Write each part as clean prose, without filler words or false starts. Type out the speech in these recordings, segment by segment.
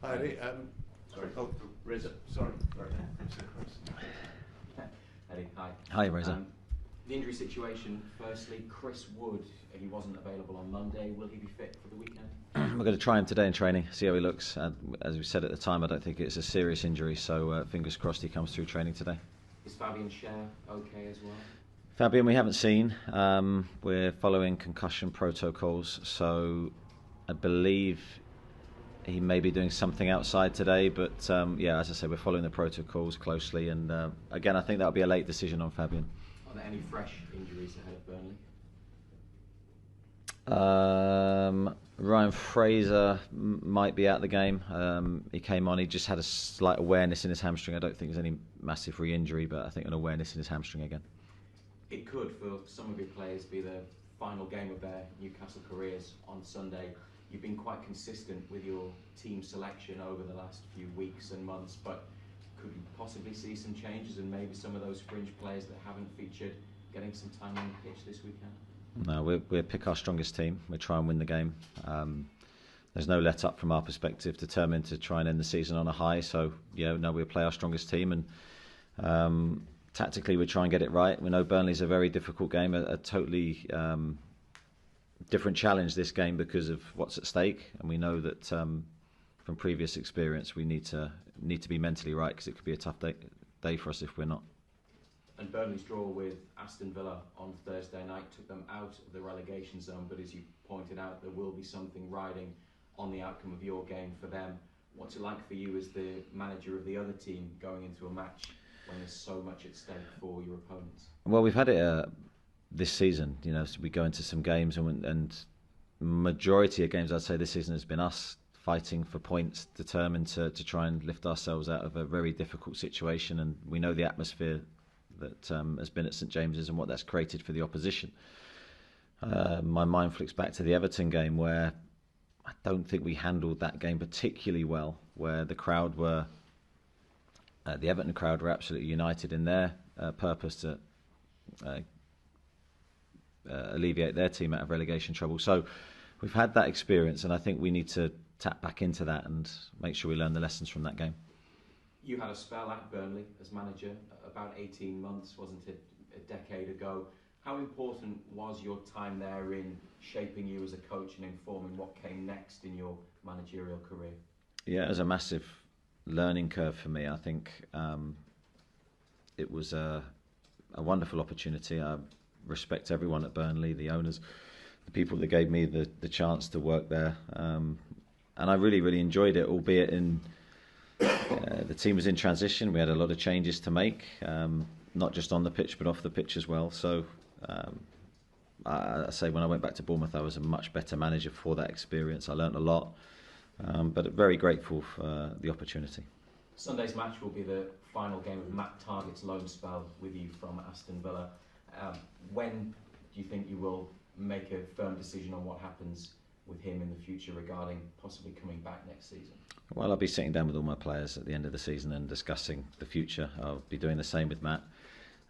Hi, Eddie. Sorry. Oh, Reza. sorry. Eddie, hi. Hi, Reza. The injury situation, firstly, Chris Wood, he wasn't available on Monday. Will he be fit for the weekend? We're going to try him today in training, see how he looks. As we said at the time, I don't think it's a serious injury, so fingers crossed he comes through training today. Is Fabian Schär okay as well? Fabian we haven't seen. We're following concussion protocols, so I believe he may be doing something outside today, but yeah, as I said, we're following the protocols closely, and again, I think that'll be a late decision on Fabian. Are there any fresh injuries ahead of Burnley? Ryan Fraser might be out of the game. He came on, he just had a slight awareness in his hamstring. I don't think there's any massive re-injury, but I think an awareness in his hamstring again. It could, for some of your players, be the final game of their Newcastle careers on Sunday. You've been quite consistent with your team selection over the last few weeks and months, but could you possibly see some changes and maybe some of those fringe players that haven't featured getting some time on the pitch this weekend? No, we'll pick our strongest team. We'll try and win the game. There's no let up from our perspective, determined to try and end the season on a high. So, yeah, no, we'll play our strongest team, and tactically we try and get it right. We know Burnley's a very difficult game, a totally different challenge this game because of what's at stake, and we know that from previous experience we need to be mentally right, because it could be a tough day for us if we're not. And Burnley's draw with Aston Villa on Thursday night took them out of the relegation zone, but as you pointed out, there will be something riding on the outcome of your game for them. What's it like for you as the manager of the other team going into a match when there's so much at stake for your opponents? Well, we've had it this season, you know, so we go into some games, and majority of games I'd say this season has been us fighting for points, determined to try and lift ourselves out of a very difficult situation, and we know the atmosphere that has been at St James's and what that's created for the opposition. My mind flicks back to the Everton game, where I don't think we handled that game particularly well, where the crowd were, the Everton crowd were absolutely united in their purpose to alleviate their team out of relegation trouble. So we've had that experience, and I think we need to tap back into that and make sure we learn the lessons from that game. You had a spell at Burnley as manager, about 18 months, wasn't it, a decade ago. How important was your time there in shaping you as a coach and informing what came next in your managerial career? Yeah, it was a massive learning curve for me. I think it was a wonderful opportunity. I respect everyone at Burnley, the owners, the people that gave me the chance to work there, and I really enjoyed it, albeit in the team was in transition. We had a lot of changes to make, not just on the pitch but off the pitch as well. So I say when I went back to Bournemouth, I was a much better manager for that experience. I learnt a lot, but very grateful for the opportunity. Sunday's match will be the final game of Matt Targett's loan spell with you from Aston Villa. When do you think you will make a firm decision on what happens with him in the future regarding possibly coming back next season? Well, I'll be sitting down with all my players at the end of the season and discussing the future. I'll be doing the same with Matt.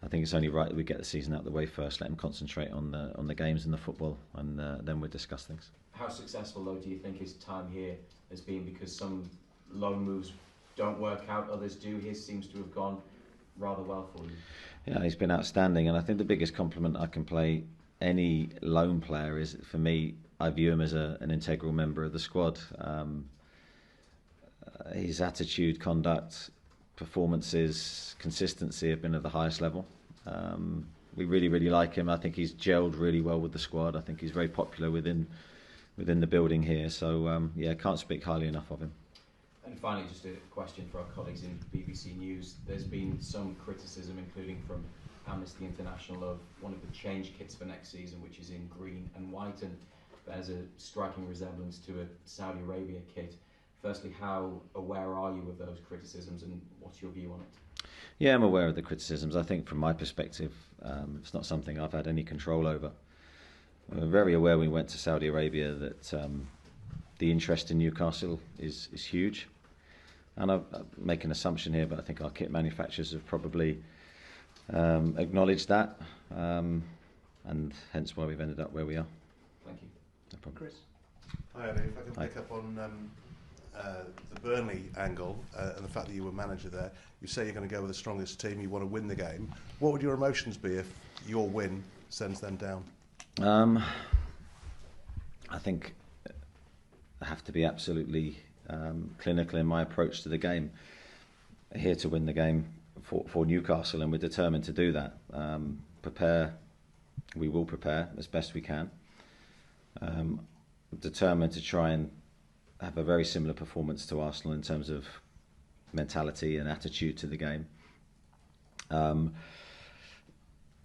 I think it's only right that we get the season out of the way first, let him concentrate on the games and the football, and then we'll discuss things. How successful, though, do you think his time here has been? Because some loan moves don't work out, others do. His seems to have gone rather well for you. Yeah, he's been outstanding, and I think the biggest compliment I can pay any loan player is, for me, I view him as an integral member of the squad. His attitude, conduct, performances, consistency have been at the highest level. We really like him. I think he's gelled really well with the squad. I think he's very popular within the building here. So yeah, can't speak highly enough of him. And finally, just a question for our colleagues in BBC News. There's been some criticism, including from Amnesty International, of one of the change kits for next season, which is in green and white, and there's a striking resemblance to a Saudi Arabia kit. Firstly, how aware are you of those criticisms, and what's your view on it? Yeah, I'm aware of the criticisms. I think from my perspective, it's not something I've had any control over. We're very aware when we went to Saudi Arabia that the interest in Newcastle is huge. And I make an assumption here, but I think our kit manufacturers have probably acknowledged that, and hence why we've ended up where we are. Thank you. No problem. Chris. Hi, Eddie. If I can pick up on the Burnley angle and the fact that you were manager there. You say you're going to go with the strongest team, you want to win the game. What would your emotions be if your win sends them down? I think I have to be absolutely clinical in my approach to the game. Here to win the game for Newcastle, and we're determined to do that. We will prepare as best we can. Determined to try and have a very similar performance to Arsenal in terms of mentality and attitude to the game.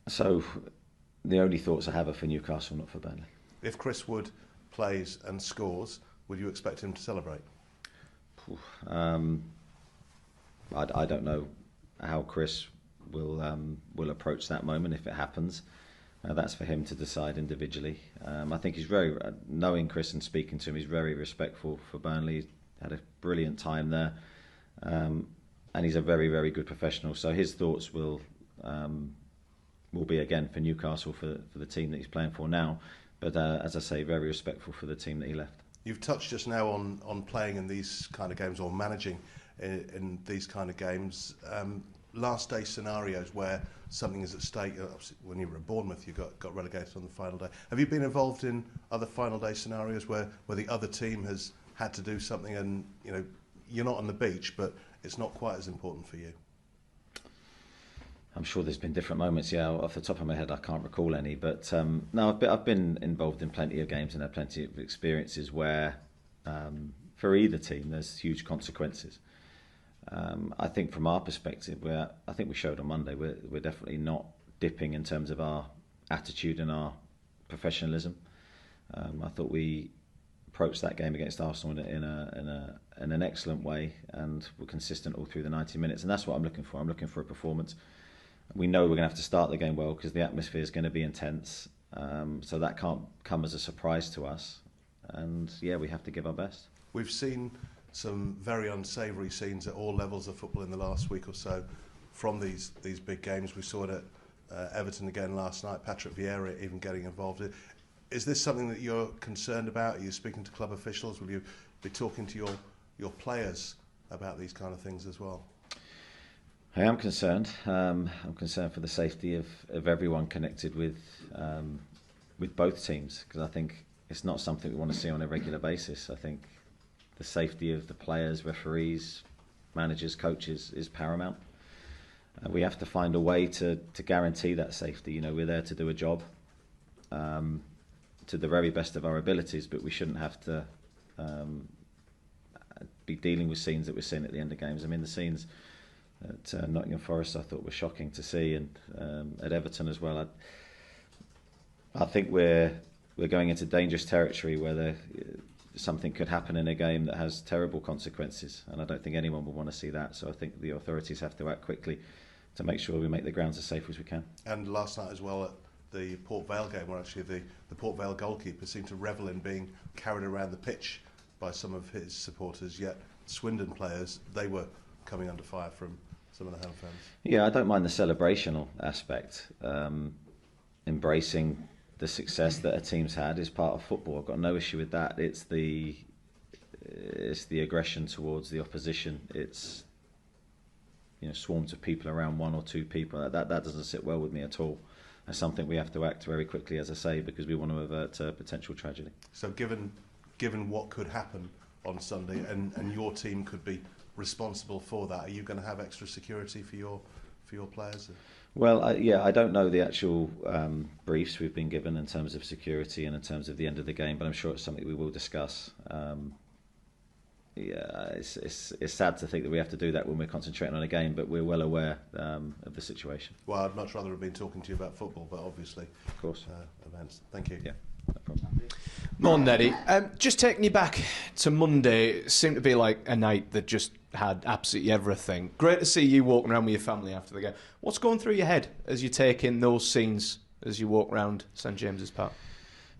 So the only thoughts I have are for Newcastle, not for Burnley. If Chris Wood plays and scores, would you expect him to celebrate? I don't know how Chris will approach that moment if it happens. That's for him to decide individually. I think he's very, knowing Chris and speaking to him, he's very respectful for Burnley. He's had a brilliant time there, and he's a very, very good professional. So his thoughts will be again for Newcastle, for the team that he's playing for now. But as I say, very respectful for the team that he left. You've touched just now on playing in these kind of games, or managing in these kind of games. Last day scenarios where something is at stake. When you were at Bournemouth, you got relegated on the final day. Have you been involved in other final day scenarios where the other team has had to do something, and you're not on the beach, but it's not quite as important for you? I'm sure there's been different moments. Yeah, off the top of my head, I can't recall any. But no, I've been involved in plenty of games and had plenty of experiences where, for either team, there's huge consequences. I think from our perspective, I think we showed on Monday, we're definitely not dipping in terms of our attitude and our professionalism. I thought we approached that game against Arsenal in an excellent way, and were consistent all through the 90 minutes. And that's what I'm looking for. I'm looking for a performance. We know we're going to have to start the game well because the atmosphere is going to be intense. So that can't come as a surprise to us. And yeah, we have to give our best. We've seen some very unsavoury scenes at all levels of football in the last week or so from these big games. We saw it at Everton again last night, Patrick Vieira even getting involved. Is this something that you're concerned about? Are you speaking to club officials? Will you be talking to your players about these kind of things as well? I am concerned. I'm concerned for the safety of everyone connected with both teams, because I think it's not something we want to see on a regular basis. I think the safety of the players, referees, managers, coaches is paramount. We have to find a way to guarantee that safety. We're there to do a job to the very best of our abilities, but we shouldn't have to be dealing with scenes that we're seeing at the end of games. I mean, the scenes at Nottingham Forest I thought were shocking to see, and at Everton as well. I think we're going into dangerous territory where something could happen in a game that has terrible consequences, and I don't think anyone would want to see that. So I think the authorities have to act quickly to make sure we make the grounds as safe as we can. And last night as well at the Port Vale game, where actually the Port Vale goalkeeper seemed to revel in being carried around the pitch by some of his supporters, yet Swindon players, they were coming under fire from some of the home fans. Yeah, I don't mind the celebrational aspect. Embracing the success that a team's had is part of football. I've got no issue with that. It's the aggression towards the opposition. It's swarms of people around one or two people. That doesn't sit well with me at all. That's something we have to act very quickly, as I say, because we want to avert a potential tragedy. So given what could happen on Sunday, and your team could be responsible for that, are you going to have extra security for your players? Well, I don't know the actual briefs we've been given in terms of security and in terms of the end of the game, but I'm sure it's something we will discuss. It's sad to think that we have to do that when we're concentrating on a game, but we're well aware of the situation. Well, I'd much rather have been talking to you about football, but obviously, of course, events. Thank you. Yeah, no problem. Morning, Eddie. Just taking you back to Monday, it seemed to be like a night that just had absolutely everything. Great to see you walking around with your family after the game. What's going through your head as you take in those scenes as you walk around St James's Park?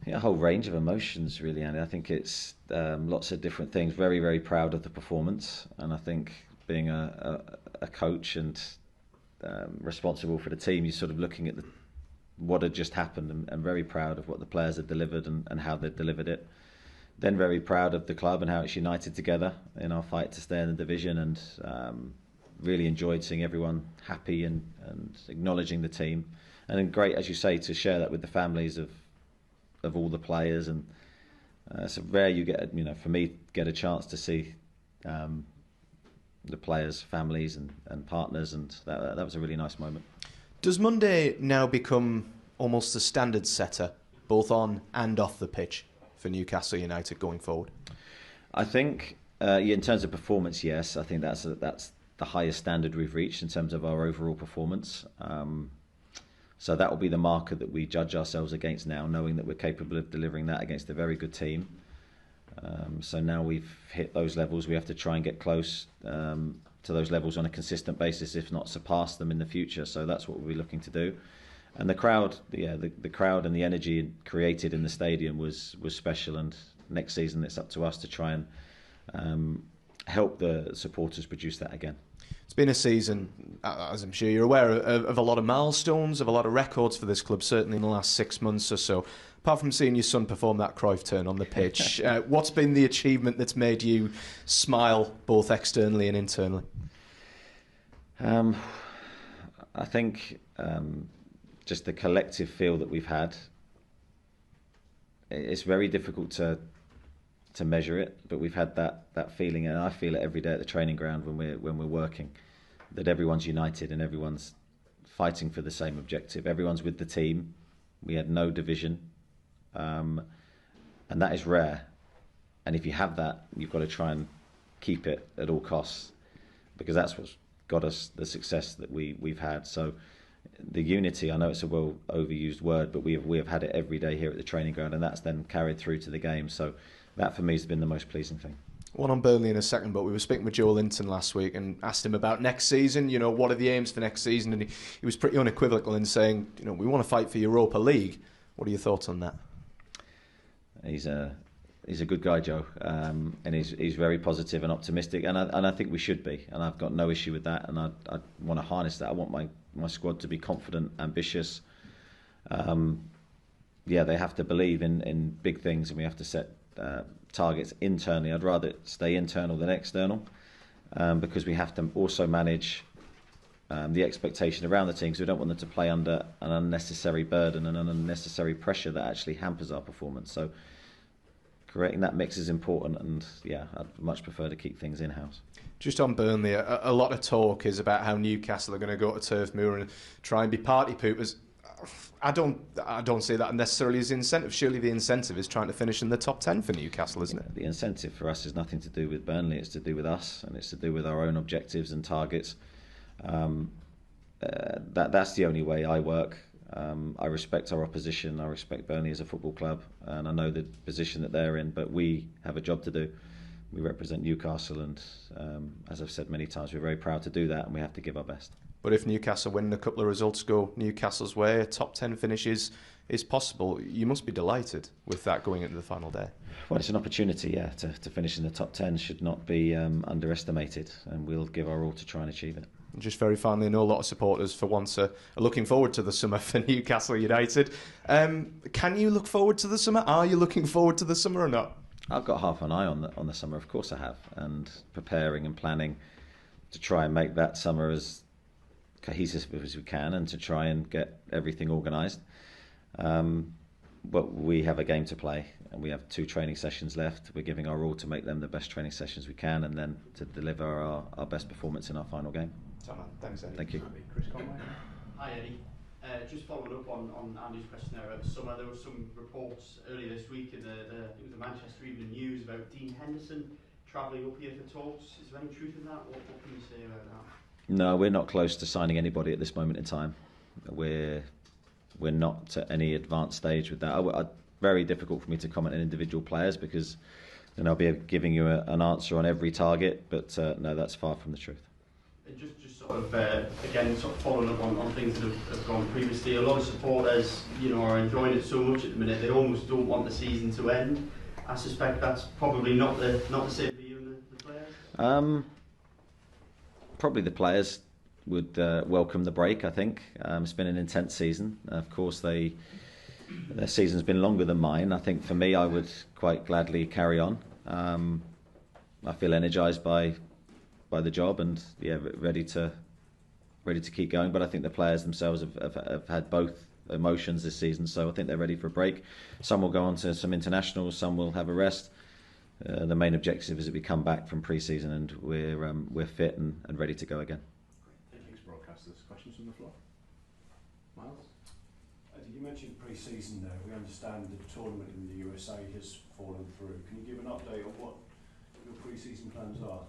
Yeah, a whole range of emotions, really, Andy. I think it's lots of different things. Very, very proud of the performance, and I think being a coach and responsible for the team, you're sort of looking at what had just happened, and very proud of what the players had delivered and how they delivered it. then very proud of the club and how it's united together in our fight to stay in the division, and really enjoyed seeing everyone happy and acknowledging the team. And then great, as you say, to share that with the families of all the players. And it's rare you get, for me, get a chance to see the players' families and partners, and that was a really nice moment. Does Monday now become almost the standard setter, both on and off the pitch, for Newcastle United going forward? I think, in terms of performance, yes. I think that's the highest standard we've reached in terms of our overall performance. So that will be the marker that we judge ourselves against now, knowing that we're capable of delivering that against a very good team. So now we've hit those levels, we have to try and get close to those levels on a consistent basis, if not surpass them in the future. So that's what we'll be looking to do. And the crowd, the crowd and the energy created in the stadium was special. And next season it's up to us to try and help the supporters produce that again. It's been a season, as I'm sure you're aware, of a lot of milestones, of a lot of records for this club, certainly in the last 6 months or so. Apart from seeing your son perform that Cruyff turn on the pitch, what's been the achievement that's made you smile both externally and internally? I think just the collective feel that we've had. It's very difficult to measure it, but we've had that feeling, and I feel it every day at the training ground when we're working, that everyone's united and everyone's fighting for the same objective. Everyone's with the team. We had no division, and that is rare. And if you have that, you've got to try and keep it at all costs, because that's what's got us the success that we've had. So the unity, I know it's a well overused word, but we have had it every day here at the training ground, and that's then carried through to the game. So that for me has been the most pleasing thing. One on Burnley in a second, but we were speaking with Joe Linton last week and asked him about next season. What are the aims for next season? And he was pretty unequivocal in saying, we want to fight for Europa League. What are your thoughts on that? He's a good guy, Joe, and he's very positive and optimistic, and I think we should be, and I've got no issue with that, and I want to harness that. I want my squad to be confident, ambitious. They have to believe in big things, and we have to set targets internally. I'd rather stay internal than external, because we have to also manage the expectation around the team, because we don't want them to play under an unnecessary burden and an unnecessary pressure that actually hampers our performance. So creating that mix is important, and I'd much prefer to keep things in-house. Just on Burnley, a lot of talk is about how Newcastle are going to go to Turf Moor and try and be party poopers. I don't see that necessarily as incentive. Surely the incentive is trying to finish in the top 10 for Newcastle, isn't it? The incentive for us is nothing to do with Burnley. It's to do with us, and it's to do with our own objectives and targets. That's the only way I work. I respect our opposition. I respect Burnley as a football club, and I know the position that they're in. But we have a job to do. We represent Newcastle, and as I've said many times, we're very proud to do that, and we have to give our best. But if Newcastle win, a couple of results go Newcastle's way, a top 10 finish is possible. You must be delighted with that going into the final day. Well, it's an opportunity, to finish in the top 10 should not be underestimated, and we'll give our all to try and achieve it. Just very finally, I know a lot of supporters for once are looking forward to the summer for Newcastle United. Can you look forward to the summer? Are you looking forward to the summer or not? I've got half an eye on the summer, of course I have, and preparing and planning to try and make that summer as cohesive as we can, and to try and get everything organised. But we have a game to play, and we have 2 training sessions left. We're giving our all to make them the best training sessions we can, and then to deliver our best performance in our final game. Thanks, Eddie. Thank you. Chris Conway. Hi, Eddie. Just following up on Andy's question there about the summer, there were some reports earlier this week in the Manchester Evening News about Dean Henderson travelling up here for talks. Is there any truth in that? What can you say about that? No, we're not close to signing anybody at this moment in time. We're not at any advanced stage with that. Very difficult for me to comment on individual players, because then I'll be giving you an answer on every target. But no, that's far from the truth. Just sort of again, sort of following up on things that have gone previously. A lot of supporters, are enjoying it so much at the minute they almost don't want the season to end. I suspect that's probably not the same for you and the players. Probably the players would welcome the break. I think it's been an intense season. Of course, they their season's been longer than mine. I think for me, I would quite gladly carry on. I feel energised by the job, and ready to keep going. But I think the players themselves have had both emotions this season, so I think they're ready for a break. Some will go on to some internationals, some will have a rest. The main objective is that we come back from pre-season and we're fit and ready to go again. Thanks, broadcasters. Questions from the floor? Miles? You mentioned pre-season there. We understand the tournament in the USA has fallen through. Can you give an update on what your pre-season plans are?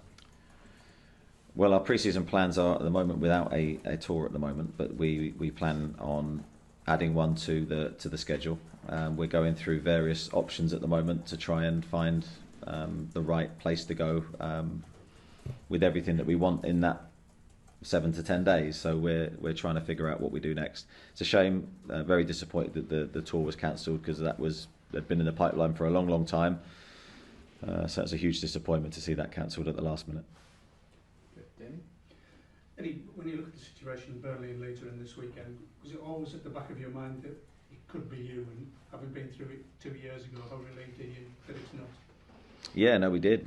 Well, our pre-season plans are at the moment without a tour at the moment, but we plan on adding one to the schedule. We're going through various options at the moment to try and find the right place to go with everything that we want in that 7 to 10 days. So we're trying to figure out what we do next. It's a shame, very disappointed that the tour was cancelled, because they'd been in the pipeline for a long time. So it's a huge disappointment to see that cancelled at the last minute. Eddie, when you look at the situation in Burnley and later in this weekend, was it always at the back of your mind that it could be you, and having been through it 2 years ago, how relieved are you that it's not? Yeah, no, we did.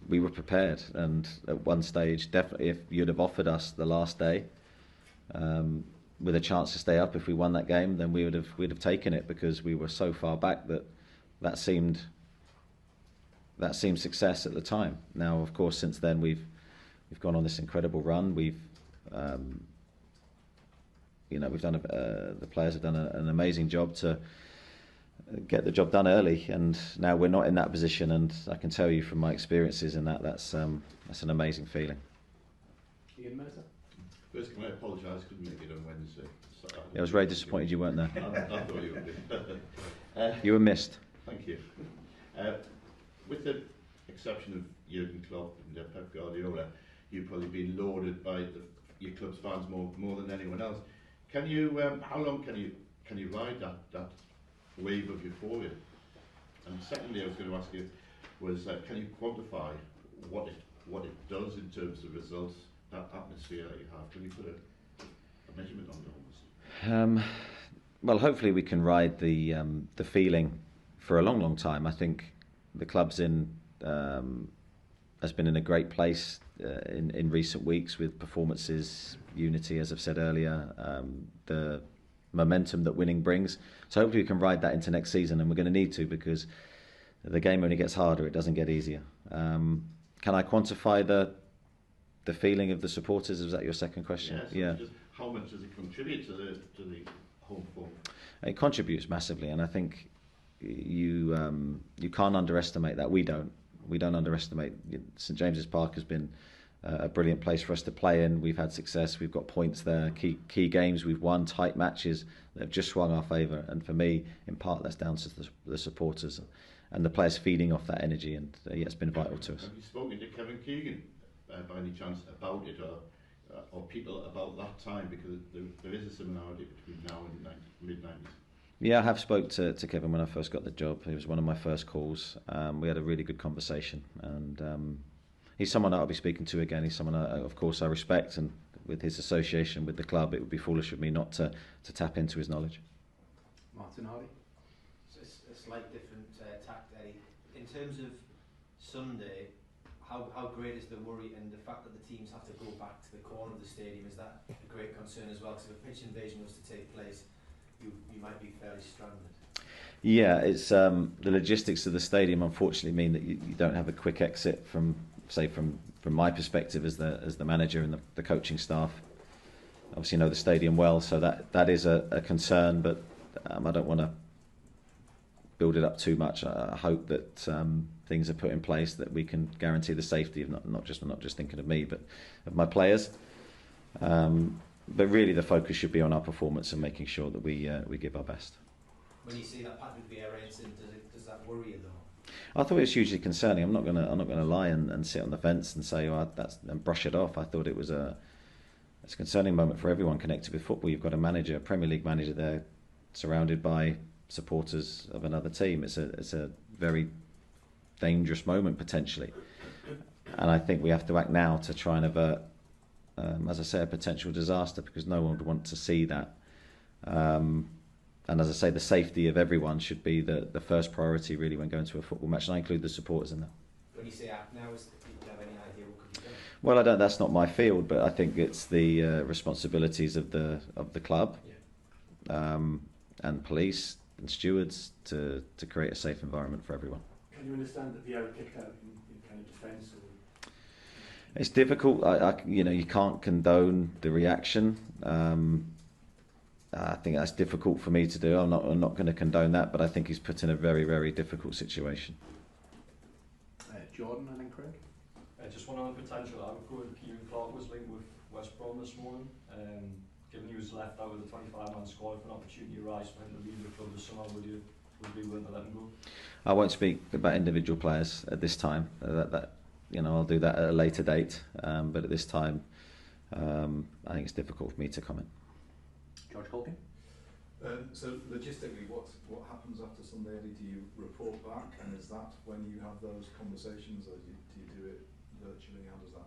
We were prepared, and at one stage, definitely, if you'd have offered us the last day with a chance to stay up if we won that game, then we'd have taken it, because we were so far back that seemed success at the time. Now, of course, since then we've gone on this incredible run. We've done the players have done an amazing job to get the job done early, and now we're not in that position. And I can tell you from my experiences in that's an amazing feeling. Ian Meta? First, can I apologise? Couldn't make it on Wednesday. I was very disappointed you weren't there. I thought you would be. You were missed. Thank you. With the exception of Jurgen Klopp and Pep Guardiola, you've probably been lauded by your club's fans more than anyone else. Can you? How long can you ride that wave of euphoria? And secondly, I was going to ask you was can you quantify what it does in terms of results, that atmosphere that you have? Can you put a measurement on it almost? Well, hopefully we can ride the feeling for a long time. I think the club's has been in a great place in recent weeks with performances, unity, as I've said earlier, the momentum that winning brings. So hopefully we can ride that into next season, and we're going to need to, because the game only gets harder, it doesn't get easier. Can I quantify the feeling of the supporters? Was that your second question? Yeah. Just how much does it contribute to the home form? It contributes massively, and I think you can't underestimate that. We don't underestimate. St James's Park has been a brilliant place for us to play in. We've had success. We've got points there. Key games we've won. Tight matches that have just swung our favour. And for me, in part, that's down to the supporters and the players feeding off that energy. And it's been vital to us. Have you spoken to Kevin Keegan by any chance about it, or people about that time? Because there is a similarity between now and mid-90s. Yeah, I have spoke to Kevin when I first got the job. He was one of my first calls. We had a really good conversation, and he's someone that I'll be speaking to again. He's someone, of course, I respect, and with his association with the club, it would be foolish of me not to tap into his knowledge. Martin Hardy? So it's a slight different tact, Eddie. In terms of Sunday, how great is the worry and the fact that the teams have to go back to the corner of the stadium? Is that a great concern as well? Because if a pitch invasion was to take place, you might be fairly stranded. Yeah, it's the logistics of the stadium unfortunately mean that you don't have a quick exit from my perspective as the manager and the coaching staff. Obviously know the stadium well, so that is a concern, but I don't want to build it up too much. I hope that things are put in place that we can guarantee the safety of not just thinking of me, but of my players. But really, the focus should be on our performance and making sure that we give our best. When you see that Patrick Vieira incident, does that worry you though? I thought it was hugely concerning. I'm not gonna lie and sit on the fence and say and brush it off. I thought it's a concerning moment for everyone connected with football. You've got a Premier League manager there, surrounded by supporters of another team. It's a very dangerous moment potentially, and I think we have to act now to try and avert, as I say, a potential disaster, because no one would want to see that. and as I say, the safety of everyone should be the first priority really when going to a football match, and I include the supporters in that. When you say act now, do you have any idea what could be done? Well, I don't. That's not my field, but I think it's the responsibilities of the club, and police and stewards to create a safe environment for everyone. Can you understand that Vieira kicked out in kind of defence? It's difficult. You can't condone the reaction. I think that's difficult for me to do. I'm not going to condone that, but I think he's put in a very, very difficult situation. Jordan and then Craig. Just one on the potential outgoing. Kieran Clark was linked with West Brom this morning. Given he was left out of the 25-man squad, if an opportunity arises for him to leave the club this summer, would you be willing to let him go? I won't speak about individual players at this time. I'll do that at a later date. But at this time, I think it's difficult for me to comment. George Colkin. So logistically, what happens after Sunday? Do you report back, and is that when you have those conversations, or do you do it virtually? How does that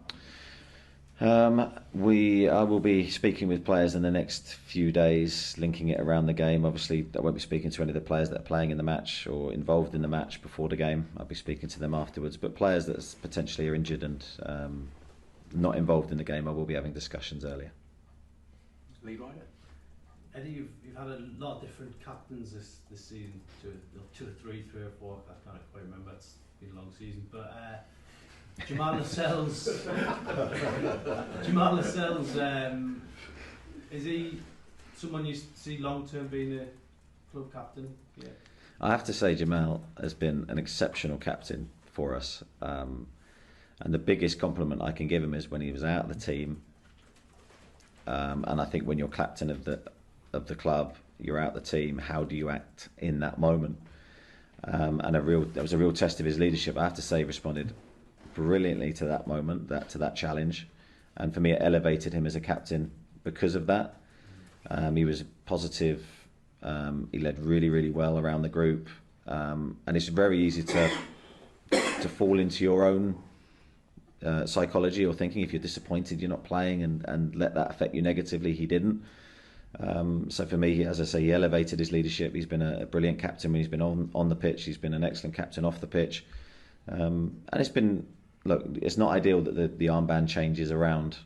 happen? I will be speaking with players in the next few days, linking it around the game. Obviously, I won't be speaking to any of the players that are playing in the match or involved in the match before the game. I'll be speaking to them afterwards. But players that potentially are injured and not involved in the game, I will be having discussions earlier. Lee Ryder. Eddie, you've had a lot of different captains this season, two or three or four, I can't quite remember, it's been a long season, but Jamal Lascelles, is he someone you see long term being a club captain? Yeah. I have to say Jamal has been an exceptional captain for us, and the biggest compliment I can give him is when he was out of the team, and I think when you're captain of the club, you're out the team, how do you act in that moment? And that was a real test of his leadership. I have to say he responded brilliantly to that moment, to that challenge, and for me it elevated him as a captain because of that. He was positive, he led really, really well around the group, and it's very easy to fall into your own psychology or thinking if you're disappointed you're not playing and let that affect you negatively. He didn't. So for me, as I say, he elevated his leadership. He's been a brilliant captain when he's been on the pitch. He's been an excellent captain off the pitch. And it's not ideal that the armband changes around.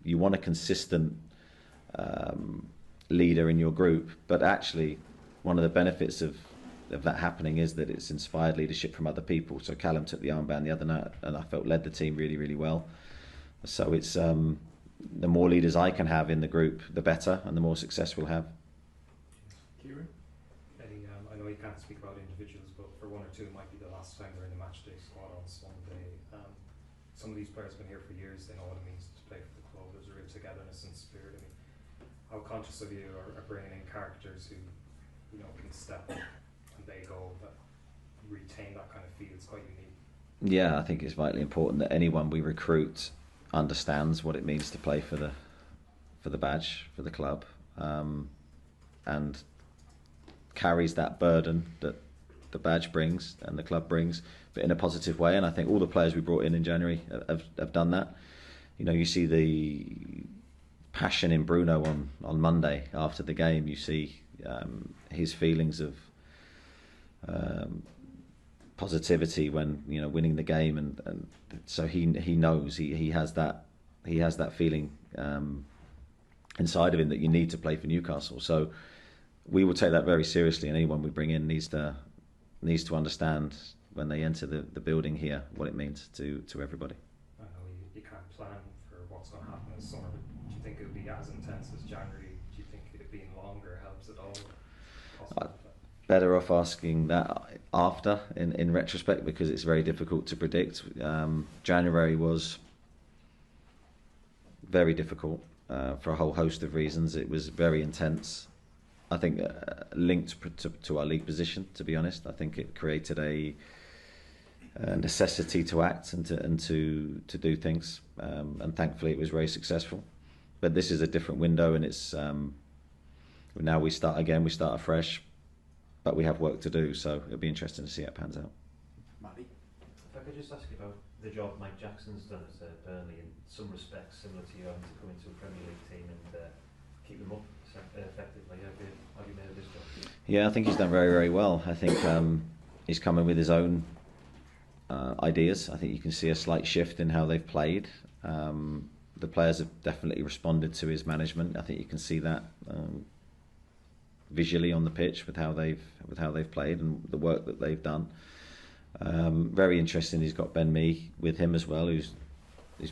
You want a consistent leader in your group, but actually one of the benefits of that happening is that it's inspired leadership from other people. So Callum took the armband the other night and I felt led the team really, really well. So it's the more leaders I can have in the group, the better, and the more success we'll have. Kieran? Eddie, I know you can't speak about individuals, but for one or two it might be the last time they're in the matchday squad on Sunday. Some of these players have been here for years, they know what it means to play for the club. There's a real togetherness and spirit. I mean, how conscious of you are bringing in characters who can step up and they go, that retain that kind of feel? It's quite unique. Yeah, I think it's vitally important that anyone we recruit understands what it means to play for the badge, for the club, and carries that burden that the badge brings and the club brings, but in a positive way. And I think all the players we brought in January have done that. You see the passion in Bruno on Monday after the game. You see his feelings of positivity when winning the game, and so he knows he has that feeling inside of him that you need to play for Newcastle. So we will take that very seriously, and anyone we bring in needs to understand when they enter the building here what it means to everybody. I know you can't plan for what's going to happen this summer, but do you think it would be as intense as January? Do you think it being longer helps at all? Better off asking that after, in retrospect, because it's very difficult to predict. January was very difficult for a whole host of reasons. It was very intense. I think linked to our league position, to be honest. I think it created a necessity to act and to do things, and thankfully it was very successful. But this is a different window, and it's now we start again, we start afresh. But we have work to do, so it'll be interesting to see how it pans out. Matty? If I could just ask you about the job Mike Jackson's done at Burnley, in some respects similar to you having to come into a Premier League team and keep them up effectively? Have you made this job? Yeah, I think he's done very, very well. I think he's come in with his own ideas. I think you can see a slight shift in how they've played. The players have definitely responded to his management. I think you can see that visually on the pitch with how they've played and the work that they've done. Very interesting. He's got Ben Mee with him as well, who's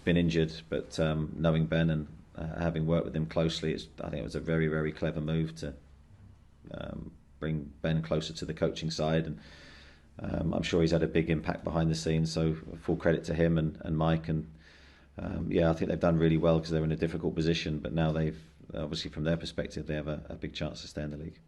been injured, but knowing Ben and having worked with him closely, I think it was a very, very clever move to bring Ben closer to the coaching side, and I'm sure he's had a big impact behind the scenes. So full credit to him and Mike, and I think they've done really well because they're in a difficult position, but now they've obviously from their perspective they have a big chance to stay in the league.